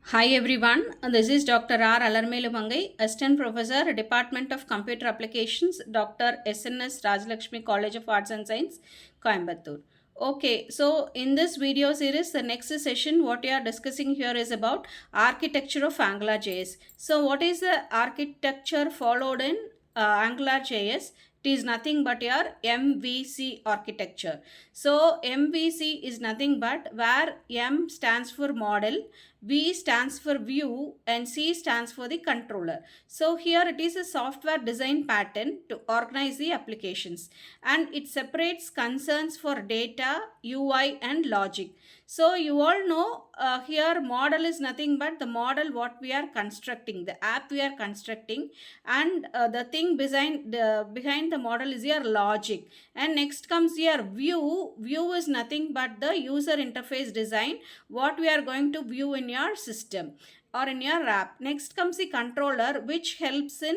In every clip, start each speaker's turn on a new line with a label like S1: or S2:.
S1: Hi everyone, this is Dr. R. Alarmelumangai, Assistant Professor, Department of Computer Applications, Dr. SNS Rajalakshmi College of Arts and Science, Coimbatore. Okay, so in this video series, the next session, what we are discussing here is about architecture of AngularJS. So, what is the architecture followed in AngularJS? It is nothing but your MVC architecture. So, MVC is nothing but where M stands for model, V stands for view, and C stands for the controller. So here it is a software design pattern to organize the applications, and it separates concerns for data, UI and logic. So you all know here model is nothing but the model what we are constructing, the app we are constructing, and the thing behind the model is your logic. And next comes your view. View is nothing but the user interface design what we are going to view in your system or in your app. Next comes the controller, which helps in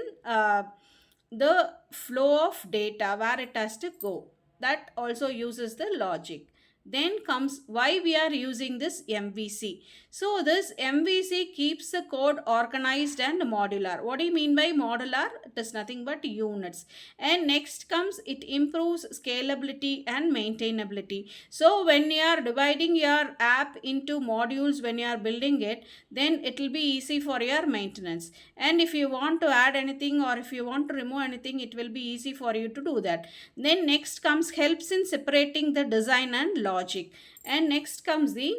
S1: the flow of data where it has to go. That also uses the logic. Then comes why we are using this MVC. So this MVC keeps the code organized and modular. What do you mean by modular? It is nothing but units. And next comes it improves scalability and maintainability. So when you are dividing your app into modules, when you are building it, then it will be easy for your maintenance. And if you want to add anything or if you want to remove anything, it will be easy for you to do that. Then next comes helps in separating the design and logic. And next comes the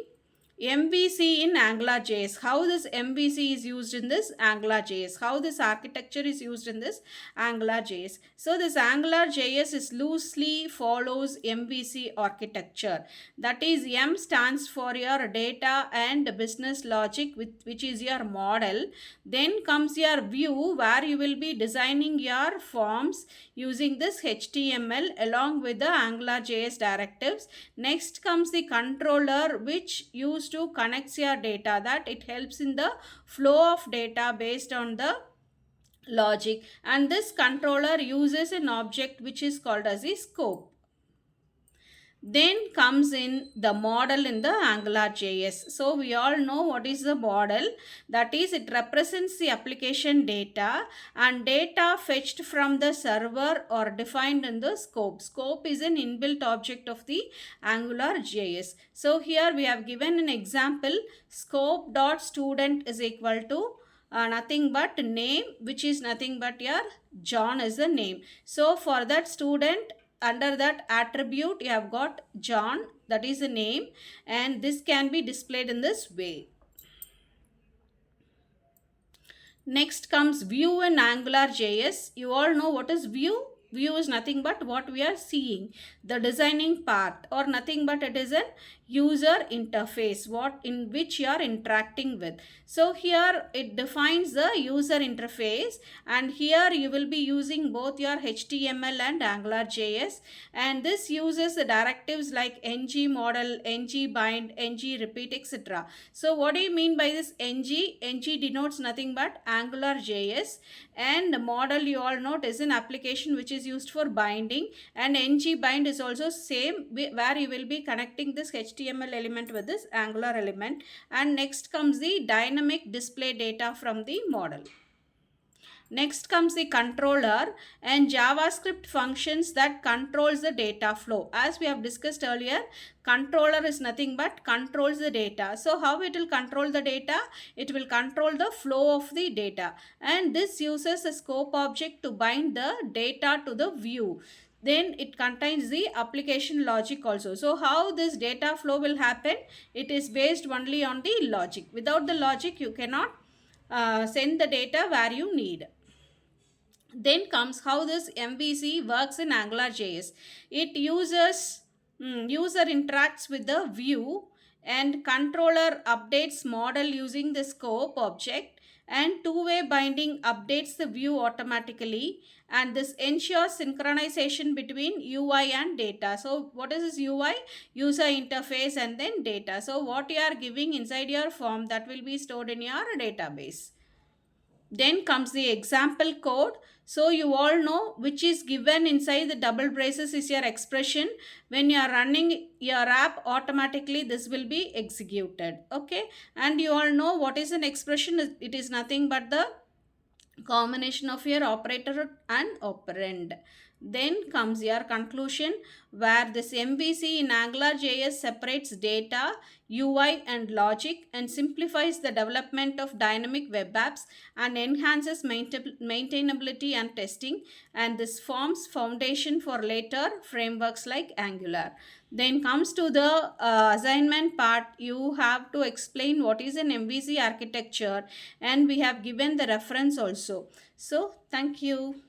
S1: MVC in AngularJS. How this MVC is used in this AngularJS. How this architecture is used in this AngularJS. So this AngularJS is loosely follows MVC architecture. That is M stands for your data and business logic, which is your model. Then comes your view where you will be designing your forms using this HTML along with the AngularJS directives. Next comes the controller, which used to connect your data, that it helps in the flow of data based on the logic. And this controller uses an object which is called as a scope. Then comes in the model in the AngularJS. So we all know what is the model. That is, it represents the application data and data fetched from the server or defined in the scope. Scope is an inbuilt object of the AngularJS. So here we have given an example. Scope.student is equal to nothing but name, which is nothing but your John is the name. So for that student, under that attribute you have got John, that is the name, and this can be displayed in this way. Next comes view in AngularJS. You all know what is view. View is nothing but what we are seeing, the designing part, or nothing but it is an user interface what in which you are interacting with. So here it defines the user interface, and here you will be using both your HTML and AngularJS, and this uses the directives like ng model, ng bind, ng repeat, etc. So what do you mean by this ng? Ng denotes nothing but AngularJS, and model you all note is an application which is used for binding, and ng bind is also same where you will be connecting this HTML element with this Angular element. And next comes the dynamic display data from the model. Next comes the controller and JavaScript functions that controls the data flow. As we have discussed earlier, controller is nothing but controls the data. So how it will control the data? It will control the flow of the data, and this uses a scope object to bind the data to the view. Then it contains the application logic also. So how this data flow will happen? It is based only on the logic. Without the logic you cannot send the data where you need. Then comes how this MVC works in AngularJS. It uses user interacts with the view, and controller updates model using the scope object, and two-way binding updates the view automatically, and this ensures synchronization between UI and data. So what is this UI? User interface and then data. So what you are giving inside your form, that will be stored in your database. Then comes the example code. So you all know which is given inside the double braces is your expression. When you are running your app, automatically this will be executed. Okay, and you all know what is an expression. It is nothing but the combination of your operator and operand. Then comes your conclusion, where this MVC in AngularJS separates data, UI, and logic and simplifies the development of dynamic web apps and enhances maintainability and testing. And this forms foundation for later frameworks like Angular. Then comes to the assignment part. You have to explain what is an MVC architecture, and we have given the reference also. So thank you.